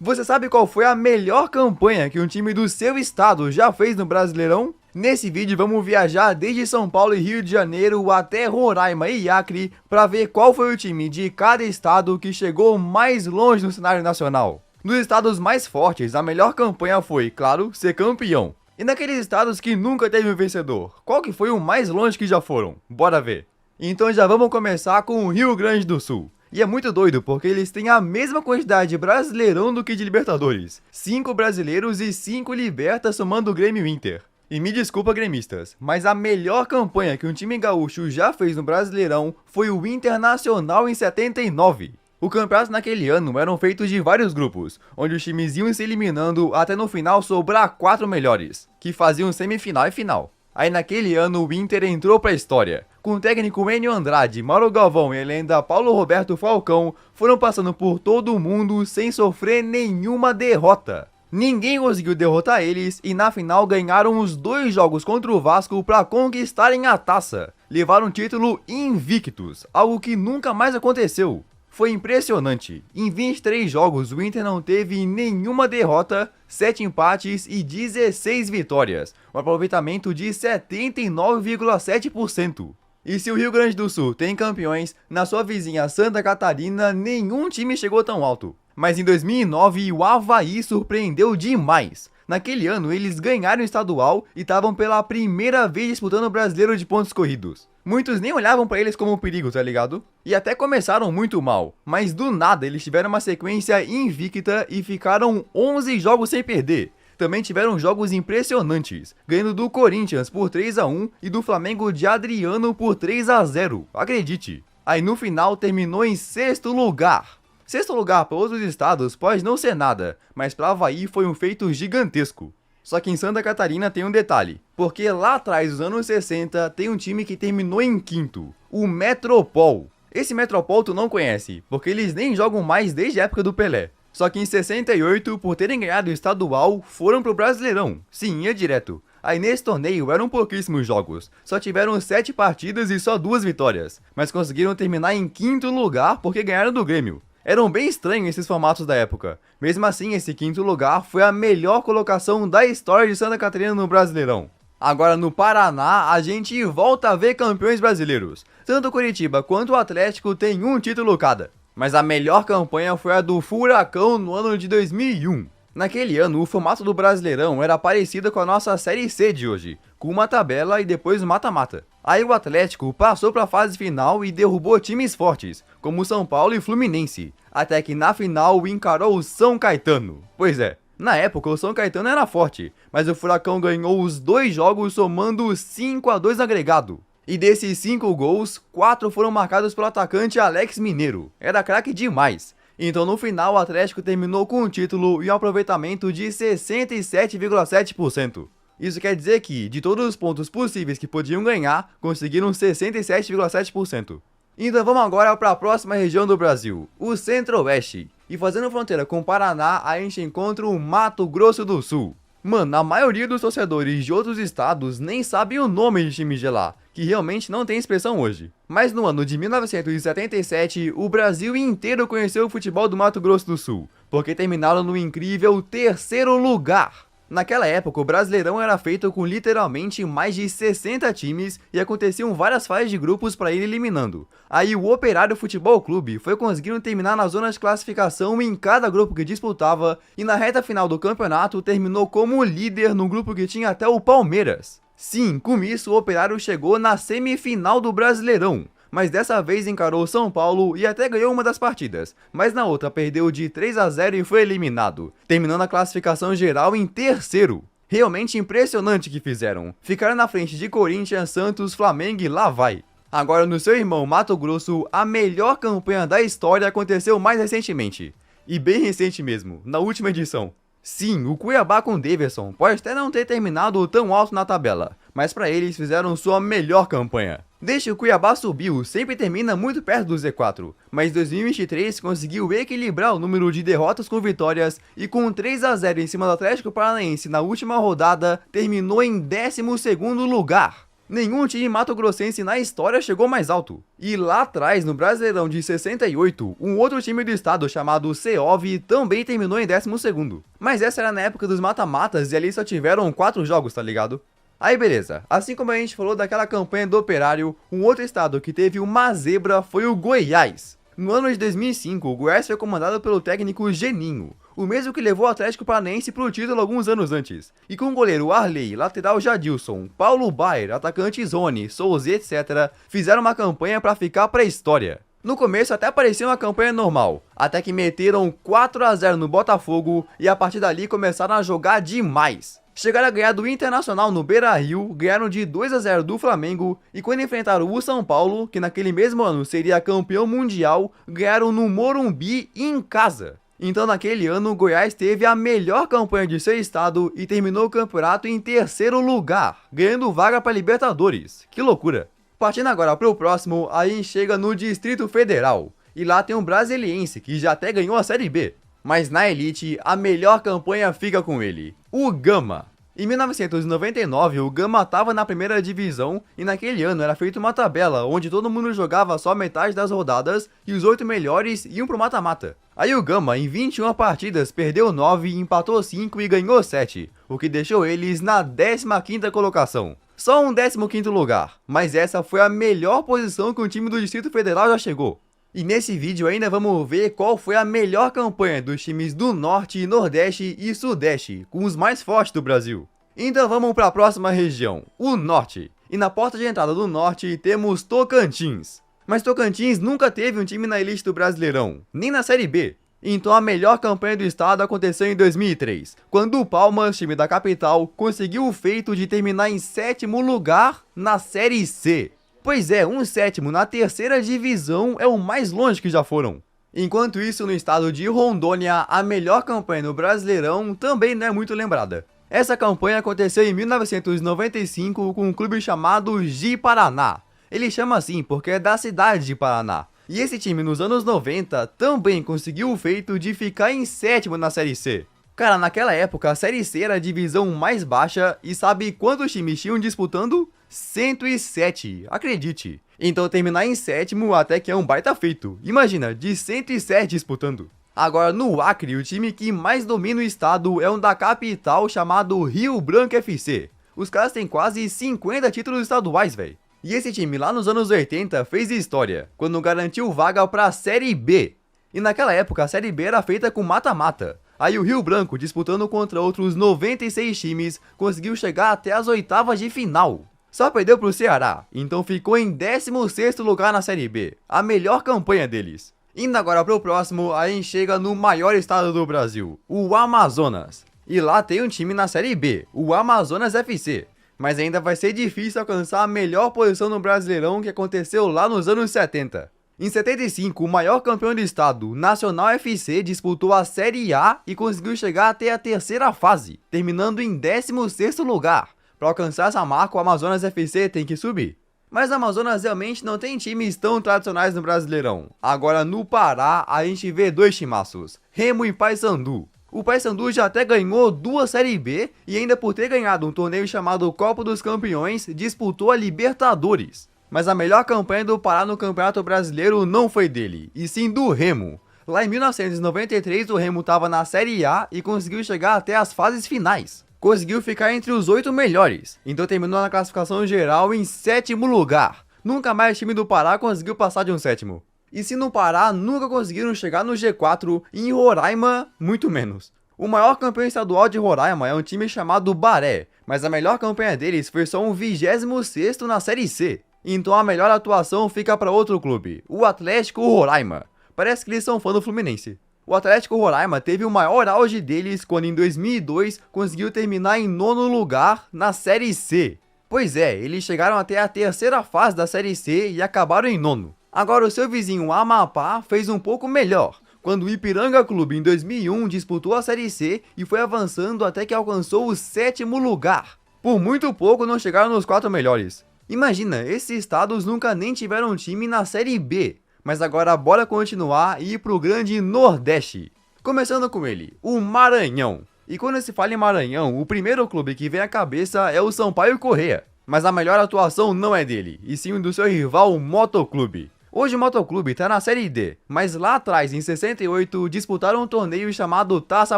Você sabe qual foi a melhor campanha que um time do seu estado já fez no Brasileirão? Nesse vídeo vamos viajar desde São Paulo e Rio de Janeiro até Roraima e Acre para ver qual foi o time de cada estado que chegou mais longe no cenário nacional. Nos estados mais fortes, a melhor campanha foi, claro, ser campeão. E naqueles estados que nunca teve um vencedor, qual que foi o mais longe que já foram? Bora ver. Então já vamos começar com o Rio Grande do Sul. E é muito doido, porque eles têm a mesma quantidade de Brasileirão do que de Libertadores. 5 brasileiros e 5 libertas somando o Grêmio Inter. E me desculpa, gremistas, mas a melhor campanha que um time gaúcho já fez no Brasileirão foi o Internacional em 79. O campeonato naquele ano eram feitos de vários grupos, onde os times iam se eliminando até no final sobrar 4 melhores, que faziam semifinal e final. Aí naquele ano o Inter entrou pra história, com o técnico Enio Andrade, Mauro Galvão e a lenda Paulo Roberto Falcão foram passando por todo o mundo sem sofrer nenhuma derrota. Ninguém conseguiu derrotar eles e na final ganharam os 2 jogos contra o Vasco para conquistarem a taça. Levaram o título invictos, algo que nunca mais aconteceu. Foi impressionante. Em 23 jogos, o Inter não teve nenhuma derrota, 7 empates e 16 vitórias, um aproveitamento de 79,7%. E se o Rio Grande do Sul tem campeões, na sua vizinha Santa Catarina nenhum time chegou tão alto. Mas em 2009 o Avaí surpreendeu demais. Naquele ano eles ganharam o estadual e estavam pela primeira vez disputando o brasileiro de pontos corridos. Muitos nem olhavam pra eles como um perigo, tá ligado? E até começaram muito mal, mas do nada eles tiveram uma sequência invicta e ficaram 11 jogos sem perder. Também tiveram jogos impressionantes, ganhando do Corinthians por 3-1 e do Flamengo de Adriano por 3-0, acredite. Aí no final terminou em 6º lugar. 6º lugar para outros estados pode não ser nada, mas para Avaí foi um feito gigantesco. Só que em Santa Catarina tem um detalhe, porque lá atrás, nos anos 60, tem um time que terminou em 5º, o Metropol. Esse Metropol tu não conhece, porque eles nem jogam mais desde a época do Pelé. Só que em 68, por terem ganhado o estadual, foram pro Brasileirão. Sim, ia direto. Aí nesse torneio eram pouquíssimos jogos, só tiveram 7 partidas e só 2 vitórias, mas conseguiram terminar em 5º lugar porque ganharam do Grêmio. Eram bem estranhos esses formatos da época. Mesmo assim, esse 5º lugar foi a melhor colocação da história de Santa Catarina no Brasileirão. Agora no Paraná, a gente volta a ver campeões brasileiros. Tanto o Curitiba quanto o Atlético têm um título cada. Mas a melhor campanha foi a do Furacão no ano de 2001. Naquele ano, o formato do Brasileirão era parecido com a nossa Série C de hoje, com uma tabela e depois um mata-mata. Aí o Atlético passou para a fase final e derrubou times fortes, como São Paulo e Fluminense, até que na final encarou o São Caetano. Pois é, na época o São Caetano era forte, mas o Furacão ganhou os 2 jogos somando 5-2 agregado. E desses 5 gols, 4 foram marcados pelo atacante Alex Mineiro. Era craque demais. Então no final o Atlético terminou com um título e um aproveitamento de 67,7%. Isso quer dizer que, de todos os pontos possíveis que podiam ganhar, conseguiram 67,7%. Então vamos agora para a próxima região do Brasil, o Centro-Oeste. E fazendo fronteira com o Paraná, a gente encontra o Mato Grosso do Sul. Mano, a maioria dos torcedores de outros estados nem sabem o nome de times de lá, que realmente não tem expressão hoje. Mas no ano de 1977, o Brasil inteiro conheceu o futebol do Mato Grosso do Sul, porque terminaram no incrível 3º lugar. Naquela época, o Brasileirão era feito com literalmente mais de 60 times e aconteciam várias fases de grupos para ir eliminando. Aí o Operário Futebol Clube foi conseguindo terminar na zona de classificação em cada grupo que disputava e na reta final do campeonato terminou como líder no grupo que tinha até o Palmeiras. Sim, com isso o Operário chegou na semifinal do Brasileirão. Mas dessa vez encarou São Paulo e até ganhou uma das partidas, mas na outra perdeu de 3-0 e foi eliminado, terminando a classificação geral em 3º. Realmente impressionante o que fizeram, ficaram na frente de Corinthians, Santos, Flamengo e lá vai. Agora no seu irmão Mato Grosso, a melhor campanha da história aconteceu mais recentemente, e bem recente mesmo, na última edição. Sim, o Cuiabá com Daverson pode até não ter terminado tão alto na tabela, mas para eles fizeram sua melhor campanha. Desde que o Cuiabá subiu, sempre termina muito perto do Z4, mas 2023 conseguiu equilibrar o número de derrotas com vitórias e com 3-0 em cima do Atlético Paranaense na última rodada, terminou em 12º lugar. Nenhum time mato-grossense na história chegou mais alto. E lá atrás, no Brasileirão de 68, um outro time do estado chamado Seov também terminou em 12º. Mas essa era na época dos mata-matas e ali só tiveram 4 jogos, tá ligado? Aí beleza, assim como a gente falou daquela campanha do Operário, um outro estado que teve uma zebra foi o Goiás. No ano de 2005, o Goiás foi comandado pelo técnico Geninho, o mesmo que levou o Atlético Paranaense para o título alguns anos antes. E com o goleiro Arley, lateral Jadilson, Paulo Baier, atacante Zone, Souza, etc., fizeram uma campanha para ficar para a história. No começo até parecia uma campanha normal, até que meteram 4-0 no Botafogo e a partir dali começaram a jogar demais. Chegaram a ganhar do Internacional no Beira-Rio, ganharam de 2-0 do Flamengo e quando enfrentaram o São Paulo, que naquele mesmo ano seria campeão mundial, ganharam no Morumbi em casa. Então naquele ano o Goiás teve a melhor campanha de seu estado e terminou o campeonato em 3º lugar, ganhando vaga para Libertadores. Que loucura! Partindo agora para o próximo, a gente chega no Distrito Federal, e lá tem um brasiliense que já até ganhou a Série B. Mas na Elite, a melhor campanha fica com ele, o Gama. Em 1999, o Gama estava na primeira divisão e naquele ano era feita uma tabela onde todo mundo jogava só metade das rodadas e os 8 melhores iam pro mata-mata. Aí o Gama, em 21 partidas, perdeu 9, empatou 5 e ganhou 7, o que deixou eles na 15ª colocação. Só um 15º lugar, mas essa foi a melhor posição que um time do Distrito Federal já chegou. E nesse vídeo ainda vamos ver qual foi a melhor campanha dos times do Norte, Nordeste e Sudeste, com os mais fortes do Brasil. Então vamos para a próxima região, o Norte. E na porta de entrada do Norte temos Tocantins. Mas Tocantins nunca teve um time na elite do Brasileirão, nem na Série B. Então a melhor campanha do estado aconteceu em 2003, quando o Palmas, time da capital, conseguiu o feito de terminar em 7º lugar na Série C. Pois é, um 7º na 3ª divisão é o mais longe que já foram. Enquanto isso, no estado de Rondônia, a melhor campanha no Brasileirão também não é muito lembrada. Essa campanha aconteceu em 1995 com um clube chamado Ji-Paraná. Ele chama assim porque é da cidade de Paraná. E esse time nos anos 90 também conseguiu o feito de ficar em 7º na Série C. Cara, naquela época a Série C era a divisão mais baixa e sabe quantos times tinham disputando? 107, acredite. Então terminar em 7º até que é um baita feito. Imagina, de 107 disputando. Agora no Acre, o time que mais domina o estado é um da capital chamado Rio Branco FC. Os caras têm quase 50 títulos estaduais, velho. E esse time lá nos anos 80 fez história, quando garantiu vaga pra Série B. E naquela época a Série B era feita com mata-mata. Aí o Rio Branco, disputando contra outros 96 times, conseguiu chegar até as oitavas de final. Só perdeu pro Ceará, então ficou em 16º lugar na Série B, a melhor campanha deles. Indo agora pro próximo, a gente chega no maior estado do Brasil, o Amazonas. E lá tem um time na Série B, o Amazonas FC. Mas ainda vai ser difícil alcançar a melhor posição no Brasileirão que aconteceu lá nos anos 70. Em 75, o maior campeão do estado, Nacional FC, disputou a Série A e conseguiu chegar até a 3ª fase, terminando em 16º lugar. Para alcançar essa marca, o Amazonas FC tem que subir. Mas o Amazonas realmente não tem times tão tradicionais no Brasileirão. Agora no Pará, a gente vê 2 timaços, Remo e Paysandu. O Paysandu já até ganhou 2 Série B e ainda por ter ganhado um torneio chamado Copa dos Campeões, disputou a Libertadores. Mas a melhor campanha do Pará no Campeonato Brasileiro não foi dele, e sim do Remo. Lá em 1993 o Remo estava na Série A e conseguiu chegar até as fases finais. Conseguiu ficar entre os 8 melhores, então terminou na classificação geral em 7º lugar. Nunca mais o time do Pará conseguiu passar de um 7º. E se no Pará nunca conseguiram chegar no G4, e em Roraima, muito menos. O maior campeão estadual de Roraima é um time chamado Baré, mas a melhor campanha deles foi só um 26º na Série C. Então a melhor atuação fica para outro clube, o Atlético Roraima. Parece que eles são fã do Fluminense. O Atlético Roraima teve o maior auge deles quando em 2002 conseguiu terminar em 9º lugar na Série C. Pois é, eles chegaram até a 3ª fase da Série C e acabaram em 9º. Agora o seu vizinho Amapá fez um pouco melhor, quando o Ipiranga Clube em 2001 disputou a Série C e foi avançando até que alcançou o 7º lugar. Por muito pouco não chegaram nos 4 melhores. Imagina, esses estados nunca nem tiveram time na Série B. Mas agora bora continuar e ir pro grande Nordeste. Começando com ele, o Maranhão. E quando se fala em Maranhão, o primeiro clube que vem à cabeça é o Sampaio Corrêa. Mas a melhor atuação não é dele, e sim do seu rival Motoclube. Hoje o Motoclube está na Série D, mas lá atrás, em 68, disputaram um torneio chamado Taça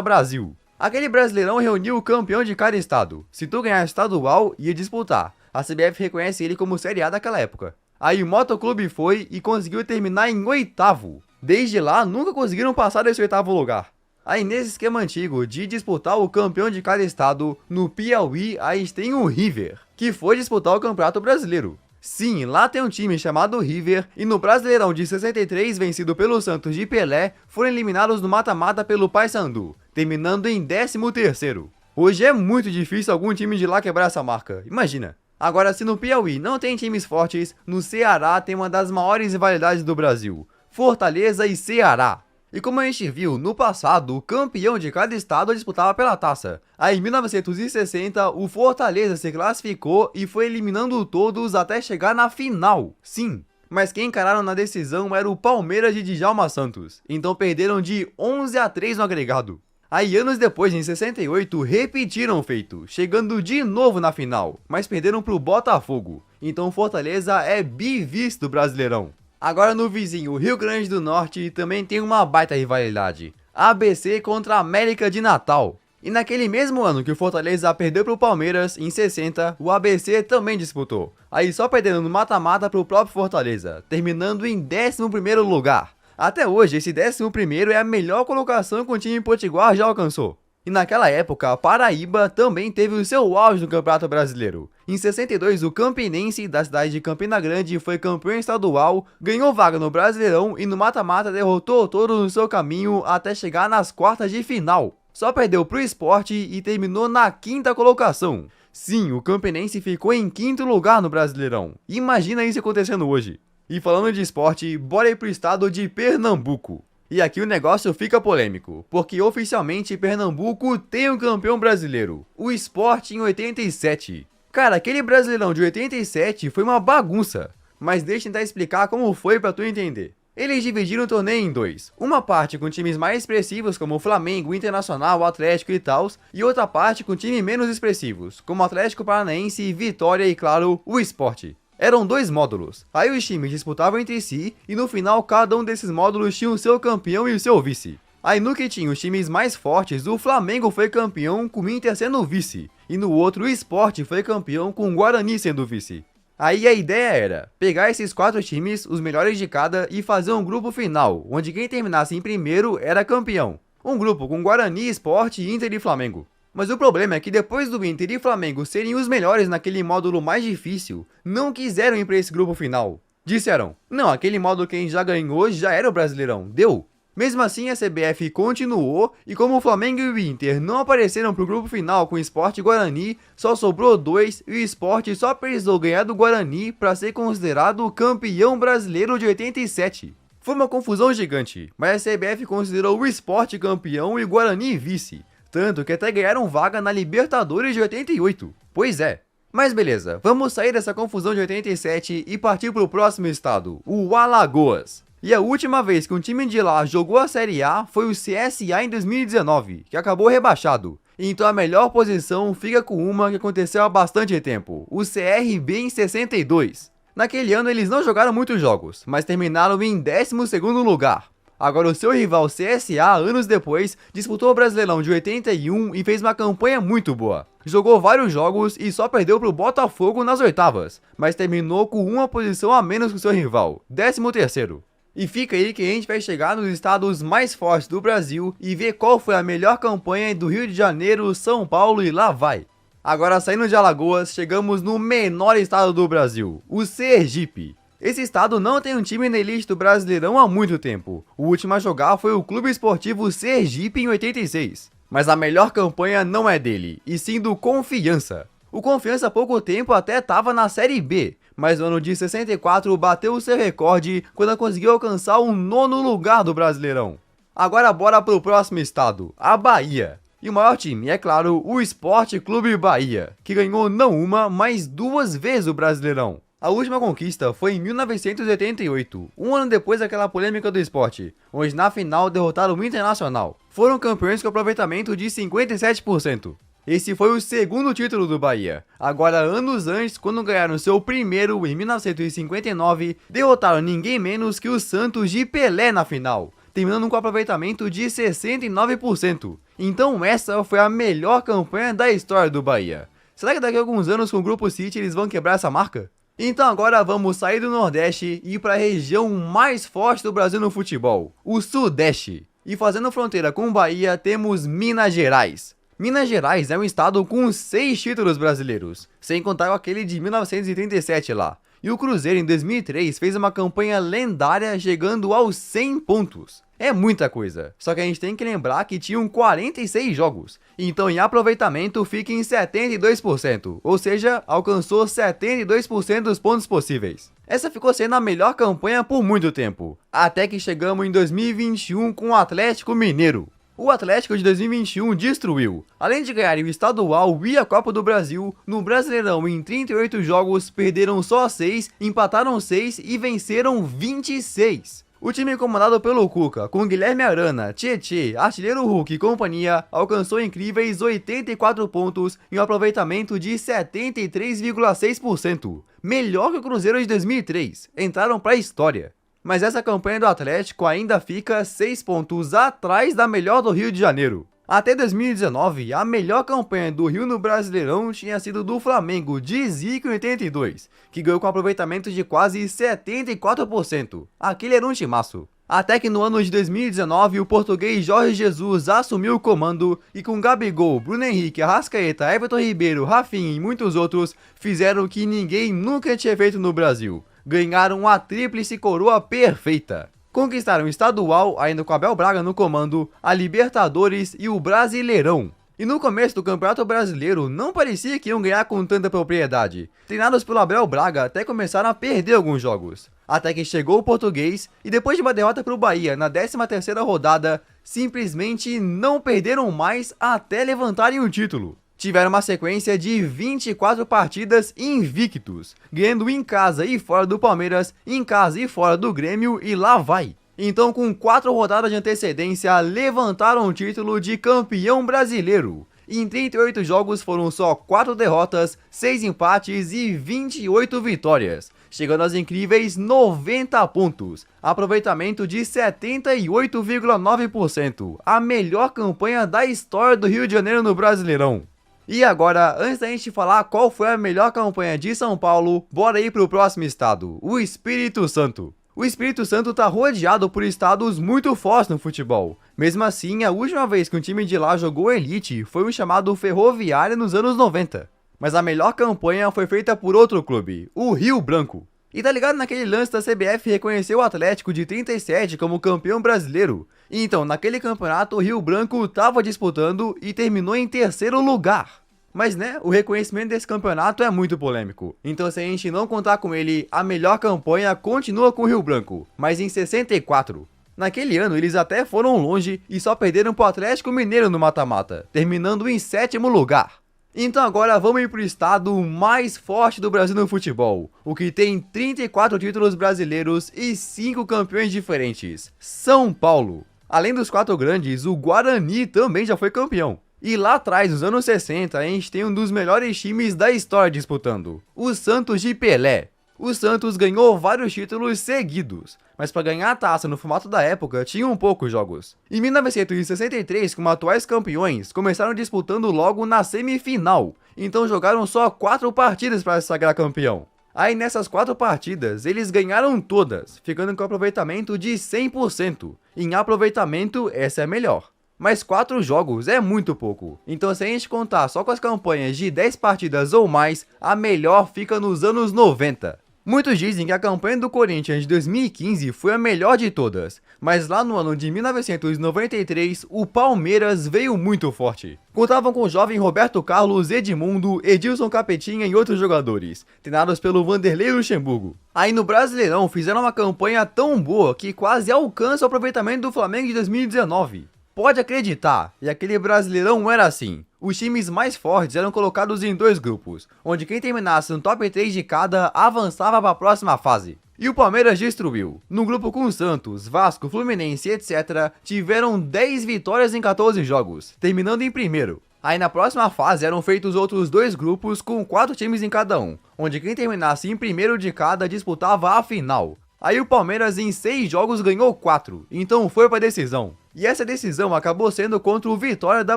Brasil. Aquele brasileirão reuniu o campeão de cada estado. Se tu ganhar estadual, ia disputar. A CBF reconhece ele como Série A daquela época. Aí o Motoclube foi e conseguiu terminar em oitavo. Desde lá, nunca conseguiram passar desse oitavo lugar. Aí nesse esquema antigo de disputar o campeão de cada estado, no Piauí a gente tem o River, que foi disputar o Campeonato Brasileiro. Sim, lá tem um time chamado River, e no Brasileirão de 63, vencido pelo Santos de Pelé, foram eliminados no mata-mata pelo Paysandu, terminando em 13º. Hoje é muito difícil algum time de lá quebrar essa marca, imagina. Agora, se no Piauí não tem times fortes, no Ceará tem uma das maiores rivalidades do Brasil, Fortaleza e Ceará. E como a gente viu, no passado, o campeão de cada estado disputava pela taça. Aí em 1960, o Fortaleza se classificou e foi eliminando todos até chegar na final. Sim, mas quem encararam na decisão era o Palmeiras de Djalma Santos. Então perderam de 11-3 no agregado. Aí anos depois, em 68, repetiram o feito, chegando de novo na final, mas perderam para o Botafogo. Então Fortaleza é bivice do Brasileirão. Agora no vizinho Rio Grande do Norte também tem uma baita rivalidade, ABC contra América de Natal. E naquele mesmo ano que o Fortaleza perdeu para o Palmeiras, em 60, o ABC também disputou. Aí só perdendo no mata-mata para o próprio Fortaleza, terminando em 11º lugar. Até hoje, esse 11º é a melhor colocação que o time potiguar já alcançou. E naquela época, a Paraíba também teve o seu auge no Campeonato Brasileiro. Em 62, o Campinense, da cidade de Campina Grande, foi campeão estadual, ganhou vaga no Brasileirão e no mata-mata derrotou todos no seu caminho até chegar nas quartas de final. Só perdeu pro Sport e terminou na 5ª colocação. Sim, o Campinense ficou em 5º lugar no Brasileirão. Imagina isso acontecendo hoje. E falando de esporte, bora ir pro estado de Pernambuco. E aqui o negócio fica polêmico, porque oficialmente Pernambuco tem um campeão brasileiro, o Sport em 87. Cara, aquele Brasileirão de 87 foi uma bagunça, mas deixa eu tentar explicar como foi pra tu entender. Eles dividiram o torneio em dois, uma parte com times mais expressivos como o Flamengo, Internacional, Atlético e tal, e outra parte com times menos expressivos, como o Atlético Paranaense, Vitória e claro, o Sport. Eram 2 módulos, aí os times disputavam entre si e no final cada um desses módulos tinha o seu campeão e o seu vice. Aí no que tinha os times mais fortes, o Flamengo foi campeão com o Inter sendo vice, e no outro o Sport foi campeão com o Guarani sendo vice. Aí a ideia era pegar esses 4 times, os melhores de cada, e fazer um grupo final, onde quem terminasse em primeiro era campeão. Um grupo com Guarani, Sport, Inter e Flamengo. Mas o problema é que depois do Inter e Flamengo serem os melhores naquele módulo mais difícil, não quiseram ir para esse grupo final. Disseram, não, aquele módulo que a gente já ganhou já era o Brasileirão, deu. Mesmo assim a CBF continuou e como o Flamengo e o Inter não apareceram para o grupo final com o Sport e Guarani, só sobrou 2 e o Sport só precisou ganhar do Guarani para ser considerado o campeão brasileiro de 87. Foi uma confusão gigante, mas a CBF considerou o Sport campeão e o Guarani vice. Tanto que até ganharam vaga na Libertadores de 88. Pois é. Mas beleza, vamos sair dessa confusão de 87 e partir para o próximo estado, o Alagoas. E a última vez que um time de lá jogou a Série A foi o CSA em 2019, que acabou rebaixado. Então a melhor posição fica com uma que aconteceu há bastante tempo, o CRB em 62. Naquele ano eles não jogaram muitos jogos, mas terminaram em 12º lugar. Agora o seu rival CSA, anos depois, disputou o Brasileirão de 81 e fez uma campanha muito boa. Jogou vários jogos e só perdeu para o Botafogo nas oitavas, mas terminou com uma posição a menos que o seu rival, 13º. E fica aí que a gente vai chegar nos estados mais fortes do Brasil e ver qual foi a melhor campanha do Rio de Janeiro, São Paulo e lá vai. Agora saindo de Alagoas, chegamos no menor estado do Brasil, o Sergipe. Esse estado não tem um time na elite do Brasileirão há muito tempo. O último a jogar foi o Clube Esportivo Sergipe em 86. Mas a melhor campanha não é dele, e sim do Confiança. O Confiança há pouco tempo até estava na Série B, mas no ano de 64 bateu o seu recorde quando conseguiu alcançar o 9º lugar do Brasileirão. Agora bora pro próximo estado, a Bahia. E o maior time, é claro, o Sport Clube Bahia, que ganhou não uma, mas 2 vezes o Brasileirão. A última conquista foi em 1988, um ano depois daquela polêmica do Sport, onde na final derrotaram o Internacional. Foram campeões com aproveitamento de 57%. Esse foi o segundo título do Bahia. Agora, anos antes, quando ganharam seu primeiro em 1959, derrotaram ninguém menos que o Santos de Pelé na final, terminando com aproveitamento de 69%. Então essa foi a melhor campanha da história do Bahia. Será que daqui a alguns anos com o Grupo City eles vão quebrar essa marca? Então agora vamos sair do Nordeste e ir para a região mais forte do Brasil no futebol, o Sudeste. E fazendo fronteira com o Bahia temos Minas Gerais. Minas Gerais é um estado com 6 títulos brasileiros, sem contar aquele de 1937 lá. E o Cruzeiro em 2003 fez uma campanha lendária chegando aos 100 pontos. É muita coisa, só que a gente tem que lembrar que tinham 46 jogos, então em aproveitamento fica em 72%, ou seja, alcançou 72% dos pontos possíveis. Essa ficou sendo a melhor campanha por muito tempo, até que chegamos em 2021 com o Atlético Mineiro. O Atlético de 2021 destruiu. Além de ganhar o estadual e a Copa do Brasil, no Brasileirão em 38 jogos perderam só 6, empataram 6 e venceram 26. O time comandado pelo Cuca, com Guilherme Arana, Tietê, Artilheiro Hulk e companhia, alcançou incríveis 84 pontos e um aproveitamento de 73,6%. Melhor que o Cruzeiro de 2003. Entraram para a história. Mas essa campanha do Atlético ainda fica 6 pontos atrás da melhor do Rio de Janeiro. Até 2019, a melhor campanha do Rio no Brasileirão tinha sido do Flamengo, de Zico em 82, que ganhou com aproveitamento de quase 74%. Aquele era um timaço. Até que no ano de 2019, o português Jorge Jesus assumiu o comando e com Gabigol, Bruno Henrique, Arrascaeta, Everton Ribeiro, Rafinha e muitos outros, fizeram o que ninguém nunca tinha feito no Brasil. Ganharam a tríplice coroa perfeita. Conquistaram o estadual, ainda com Abel Braga no comando, a Libertadores e o Brasileirão. E no começo do Campeonato Brasileiro, não parecia que iam ganhar com tanta propriedade. Treinados pelo Abel Braga, até começaram a perder alguns jogos. Até que chegou o português, e depois de uma derrota para o Bahia na 13ª rodada, simplesmente não perderam mais até levantarem o título. Tiveram uma sequência de 24 partidas invictos, ganhando em casa e fora do Palmeiras, em casa e fora do Grêmio e lá vai. Então, com 4 rodadas de antecedência, levantaram o título de campeão brasileiro. Em 38 jogos foram só 4 derrotas, 6 empates e 28 vitórias, chegando aos incríveis 90 pontos, aproveitamento de 78,9%, a melhor campanha da história do Rio de Janeiro no Brasileirão. E agora, antes da gente falar qual foi a melhor campanha de São Paulo, bora ir pro próximo estado, o Espírito Santo. O Espírito Santo tá rodeado por estados muito fortes no futebol. Mesmo assim, a última vez que um time de lá jogou Elite foi o chamado Ferroviária nos anos 90. Mas a melhor campanha foi feita por outro clube, o Rio Branco. E tá ligado naquele lance da CBF reconhecer o Atlético de 37 como campeão brasileiro? Então, naquele campeonato, o Rio Branco tava disputando e terminou em 3º lugar. Mas né, o reconhecimento desse campeonato é muito polêmico. Então, se a gente não contar com ele, a melhor campanha continua com o Rio Branco, mas em 64. Naquele ano, eles até foram longe e só perderam pro Atlético Mineiro no mata-mata, terminando em 7º lugar. Então agora vamos ir pro estado mais forte do Brasil no futebol, o que tem 34 títulos brasileiros e 5 campeões diferentes, São Paulo. Além dos 4 grandes, o Guarani também já foi campeão. E lá atrás, nos anos 60, a gente tem um dos melhores times da história disputando, o Santos de Pelé. O Santos ganhou vários títulos seguidos, mas para ganhar a taça no formato da época, tinham poucos jogos. Em 1963, como atuais campeões, começaram disputando logo na semifinal, então jogaram só 4 partidas para se sagrar campeão. Aí nessas 4 partidas, eles ganharam todas, ficando com aproveitamento de 100%. Em aproveitamento, essa é a melhor. Mas 4 jogos é muito pouco, então se a gente contar só com as campanhas de 10 partidas ou mais, a melhor fica nos anos 90. Muitos dizem que a campanha do Corinthians de 2015 foi a melhor de todas, mas lá no ano de 1993, o Palmeiras veio muito forte. Contavam com o jovem Roberto Carlos, Edmundo, Edilson Capetinha e outros jogadores, treinados pelo Vanderlei Luxemburgo. Aí no Brasileirão fizeram uma campanha tão boa que quase alcança o aproveitamento do Flamengo de 2019. Pode acreditar, e aquele Brasileirão era assim. Os times mais fortes eram colocados em 2 grupos, onde quem terminasse no top 3 de cada avançava para a próxima fase. E o Palmeiras destruiu. No grupo com Santos, Vasco, Fluminense, etc., tiveram 10 vitórias em 14 jogos, terminando em primeiro. Aí na próxima fase eram feitos outros 2 grupos com 4 times em cada um, onde quem terminasse em primeiro de cada disputava a final. Aí o Palmeiras em 6 jogos ganhou 4, então foi para decisão. E essa decisão acabou sendo contra o Vitória da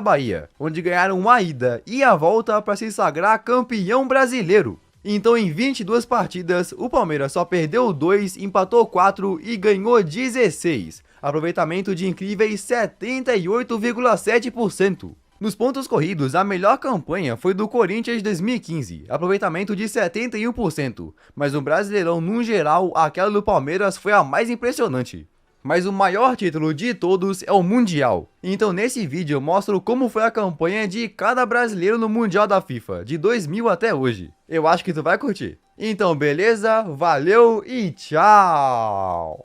Bahia, onde ganharam a ida e a volta para se sagrar campeão brasileiro. Então em 22 partidas, o Palmeiras só perdeu 2, empatou 4 e ganhou 16. Aproveitamento de incríveis 78,7%. Nos pontos corridos, a melhor campanha foi do Corinthians de 2015, aproveitamento de 71%, mas no Brasileirão, no geral, aquela do Palmeiras foi a mais impressionante. Mas o maior título de todos é o Mundial. Então nesse vídeo eu mostro como foi a campanha de cada brasileiro no Mundial da FIFA, de 2000 até hoje. Eu acho que tu vai curtir. Então beleza, valeu e tchau!